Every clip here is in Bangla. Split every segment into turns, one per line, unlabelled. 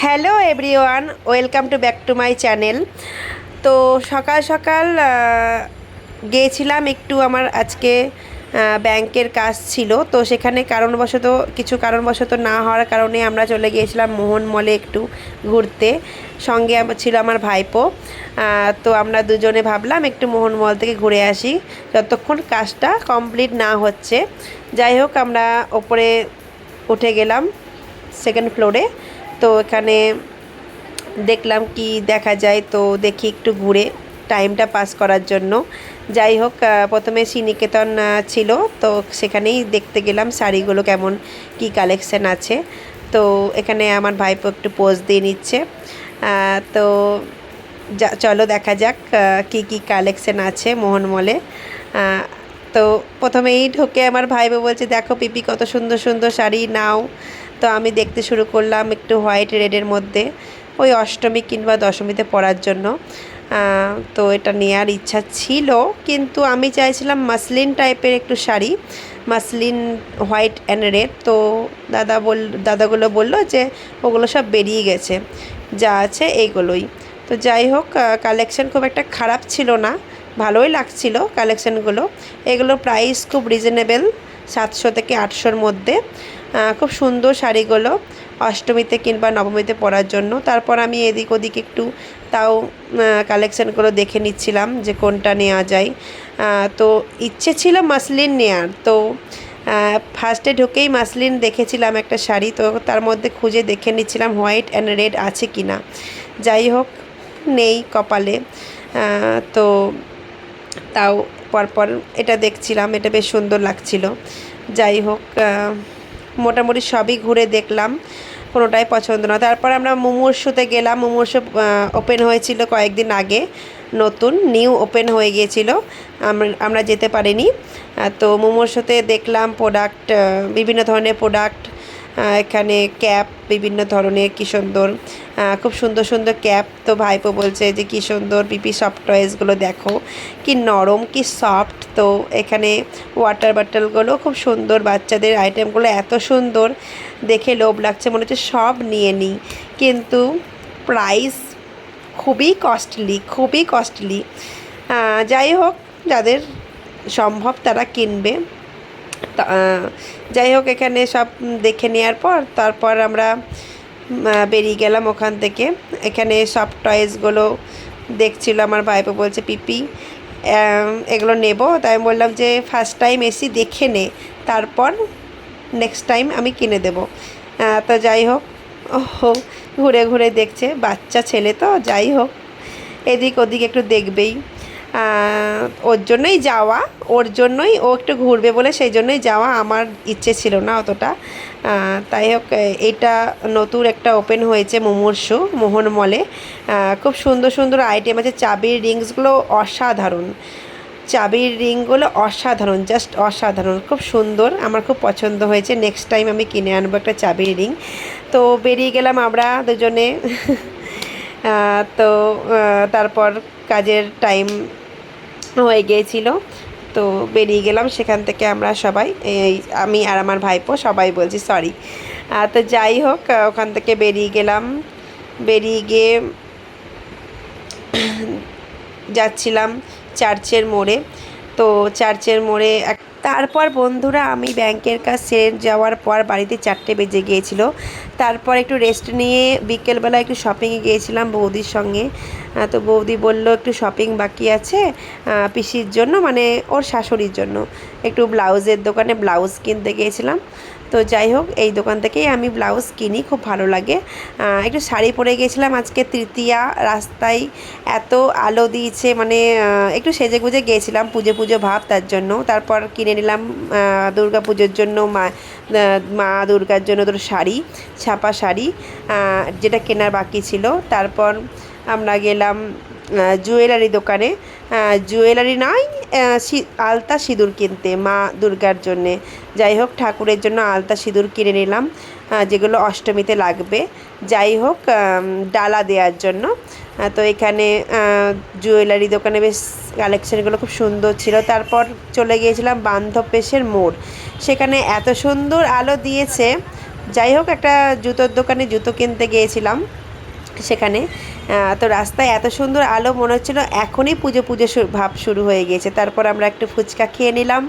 Hello everyone, welcome to back to my channel. তো সকাল সকাল গিয়েছিলাম একটু, আমার আজকে ব্যাংকের কাজ ছিল। তো সেখানে কারণবশত না হওয়ার কারণে আমরা চলে গিয়েছিলাম মোহন মলে একটু ঘুরতে। সঙ্গে ছিল আমার ভাইপো। তো আমরা দুজনে ভাবলাম একটু মোহন মল থেকে ঘুরে আসি যতক্ষণ কাজটা কমপ্লিট না হচ্ছে। যাই হোক, আমরা ওপরে উঠে গেলাম সেকেন্ড ফ্লোরে। তো এখানে দেখলাম কি দেখা যায়, তো দেখি একটু ঘুরে টাইমটা পাস করার জন্য। যাই হোক, প্রথমে শ্রীনিকেতন ছিল, তো সেখানেই দেখতে গেলাম শাড়িগুলো কেমন কি কালেকশান আছে। তো এখানে আমার ভাইপো একটু পোজ দিয়ে নিচ্ছে। তো চলো দেখা যাক কি কি কালেকশান আছে মোহন মলে। তো প্রথমেই ঢোকে আমার ভাইপো বলছে, দেখো পিপি কত সুন্দর সুন্দর শাড়ি নাও। তো আমি দেখতে শুরু করলাম একটু হোয়াইট রেডের মধ্যে, ওই অষ্টমী কিংবা দশমীতে পরার জন্য। তো এটা নেওয়ার ইচ্ছা ছিল, কিন্তু আমি চাইছিলাম মাসলিন টাইপের একটু sari, muslin white and red. তো দাদাগুলো বললো যে ওগুলো সব বেরিয়ে গেছে, যা আছে এইগুলোই। তো যাই হোক, কালেকশান খুব একটা খারাপ ছিল না, ভালোই লাগছিল কালেকশানগুলো। এগুলোর প্রাইস খুব রিজনেবল, 700 থেকে 800-র মধ্যে। খুব সুন্দর শাড়িগুলো অষ্টমীতে কিংবা নবমীতে পরার জন্য। তারপর আমি এদিক ওদিক একটু তাও কালেকশানগুলো দেখে নিচ্ছিলাম যে কোনটা নেওয়া যায়। তো ইচ্ছে ছিল মাসলিন নেওয়ার। তো ফার্স্টে ঢুকেই মাসলিন দেখেছিলাম একটা শাড়ি, তো তার মধ্যে খুঁজে দেখে নিচ্ছিলাম হোয়াইট অ্যান্ড রেড আছে কি না। যাই হোক, নেই কপালে। তো তাও পরপর এটা দেখছিলাম, এটা বেশ সুন্দর লাগছিল। যাই হোক, মোটামুটি সবই ঘুরে দেখলাম, কোনোটাই পছন্দ না। তারপর আমরা মুমূর্ষুতে গেলাম। মুমূর্ষু ওপেন হয়েছিল কয়েকদিন আগে, নতুন নিউ ওপেন হয়ে গিয়েছিল, আমরা যেতে পারিনি। তো মুমূর্ষুতে দেখলাম প্রোডাক্ট, বিভিন্ন ধরনের প্রোডাক্ট। এখানে ক্যাপ বিভিন্ন ধরনের, কি সুন্দর, খুব সুন্দর সুন্দর ক্যাপ। তো ভাইপো বলছে যে কি সুন্দর পিপি সফট টয়েসগুলো দেখো, কি নরম কি সফট। তো এখানে ওয়াটার বটলগুলো খুব সুন্দর, বাচ্চাদের আইটেমগুলো এত সুন্দর, দেখে লোভ লাগছে, মনে হচ্ছে সব নিয়ে নিই। কিন্তু প্রাইস খুবই কস্টলি, খুবই কস্টলি। যাই হোক, যাদের সম্ভব তারা কিনবে। যাই হোক, এখানে সব দেখে নেওয়ার পর তারপর আমরা বেরিয়ে গেলাম ওখান থেকে। এখানে সব টয়েসগুলো দেখছিল আমার ভাইপো, বলছে পিপি এগুলো নেব। তাই আমি বললাম যে ফার্স্ট টাইম এসি দেখে নে, তারপর নেক্সট টাইম আমি কিনে দেব। তো যাই হোক, ও ঘুরে ঘুরে দেখছে, বাচ্চা ছেলে তো, যাই হোক এদিক ওদিক একটু দেখবেই। ওর জন্যই যাওয়া, ওর জন্যই ও একটু ঘুরবে বলে সেই জন্যই যাওয়া, আমার ইচ্ছে ছিল না অতটা। তাই হোক, এটা নতুন একটা ওপেন হয়েছে মুমূর্ষু মোহন মলে। খুব সুন্দর সুন্দর আইটেম আছে। চাবির রিংসগুলো অসাধারণ, চাবির রিংগুলো অসাধারণ, জাস্ট অসাধারণ, খুব সুন্দর, আমার খুব পছন্দ হয়েছে। নেক্সট টাইম আমি কিনে আনবো একটা চাবির রিং। তো বেরিয়ে গেলাম আমরা দুজনে। তো তারপর কাজের টাইম হয়ে গিয়েছিল, তো বেরিয়ে গেলাম সেখান থেকে আমরা সবাই, আমি আর আমার ভাইপো সবাই বলছি সরি। তো যাই হোক, ওখান থেকে বেরিয়ে গেলাম। বেরিয়ে গিয়ে যাচ্ছিলাম চার্চের মোড়ে। তো চার্চের মোড়ে তারপর বন্ধুরা, আমি ব্যাংকের কাজ সেরে যাওয়ার পর বাড়িতে 4টে বেজে গিয়েছিল। তারপর একটু রেস্ট নিয়ে বিকেলবেলা একটু শপিংয়ে গিয়েছিলাম বৌদির সঙ্গে। তো বৌদি বলল একটু শপিং বাকি আছে পিসির জন্য, মানে ওর শাশুড়ির জন্য, একটু ব্লাউজের দোকানে ব্লাউজ কিনতে গিয়েছিলাম। তো যাই হোক, এই দোকান থেকেই আমি ব্লাউজ কিনি, খুব ভালো লাগে। একটু শাড়ি পরে গিয়েছিলাম, আজকে তৃতীয়া, রাস্তায় এত আলো দিয়েছে, মানে একটু সেজে গুজে গিয়েছিলাম, পুজো পুজো ভাব, তার জন্য। তারপর কিনে নিলাম দুর্গা পুজোর জন্য মা দুর্গার জন্য তোর শাড়ি, ছাপা শাড়ি, যেটা কেনার বাকি ছিল। তারপর আমরা গেলাম জুয়েলারি দোকানে, জুয়েলারি নয়, আলতা সিঁদুর কিনতে মা দুর্গার জন্যে। যাই হোক, ঠাকুরের জন্য আলতা সিঁদুর কিনে নিলাম, যেগুলো অষ্টমীতে লাগবে। যাই হোক, ডালা দেওয়ার জন্য। তো এখানে জুয়েলারি দোকানে বেশ কালেকশানগুলো খুব সুন্দর ছিল। তারপর চলে গিয়েছিলাম বান্ধবেশের মোড়, সেখানে এত সুন্দর আলো দিয়েছে, যাই হোক, একটা জুতোর দোকানে জুতো কিনতে গিয়েছিলাম সেখানে। তো রাস্তায় এত সুন্দর আলো, মনে হচ্ছিলো এখনই পুজো পুজো ভাব শুরু হয়ে গিয়েছে। তারপর আমরা একটু ফুচকা খেয়ে নিলাম।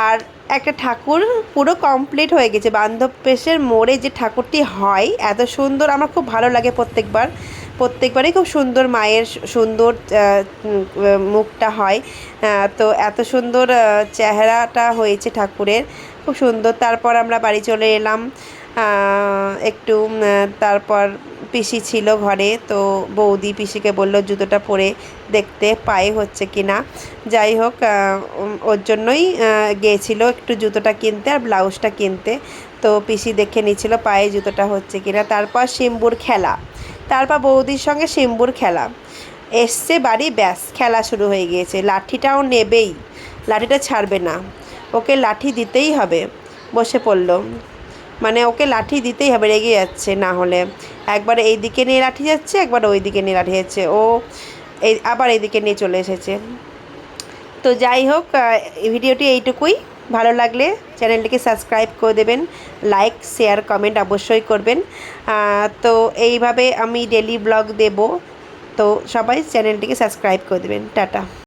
আর একটা ঠাকুর পুরো কমপ্লিট হয়ে গেছে, বান্ধবের মোড়ে যে ঠাকুরটি হয় এত সুন্দর, আমার খুব ভালো লাগে প্রত্যেকবারই খুব সুন্দর, মায়ের সুন্দর মুখটা হয়। তো এত সুন্দর চেহারাটা হয়েছে ঠাকুরের, খুব সুন্দর। তারপর আমরা বাড়ি চলে এলাম একটু। তারপর পিসি ছিল ঘরে, তো বৌদি পিসিকে বলল জুতোটা পরে দেখতে পায়ে হচ্ছে কি না। যাই হোক, ওর জন্যই গিয়েছিল একটু জুতোটা কিনতে আর ব্লাউজটা কিনতে। তো পিসি দেখে নিচ্ছিল পায়ে জুতোটা হচ্ছে কি না। তারপর শিম্বুর খেলা, তারপর বৌদির সঙ্গে শিম্বুর খেলা, এসছে বাড়ি, ব্যাস খেলা শুরু হয়ে গিয়েছে। লাঠিটাও নেবেই, লাঠিটা ছাড়বে না, ওকে লাঠি দিতেই হবে। বসে পড়লো, মানে ওকে লাঠি দিতেই হবে, রেগে যাচ্ছে না হলে। একবার এই দিকে নিয়ে লাঠি যাচ্ছে, একবার ওই দিকে নিয়ে লাঠি যাচ্ছে, ও এই আবার এইদিকে নিয়ে চলে এসেছে। তো যাই হোক, ভিডিওটি এইটুকুই। ভালো লাগলে চ্যানেলটিকে সাবস্ক্রাইব করে দেবেন, লাইক শেয়ার কমেন্ট অবশ্যই করবেন। তো এইভাবে আমি ডেলি ব্লগ দেব, তো সবাই চ্যানেলটিকে সাবস্ক্রাইব করে দেবেন। টাটা।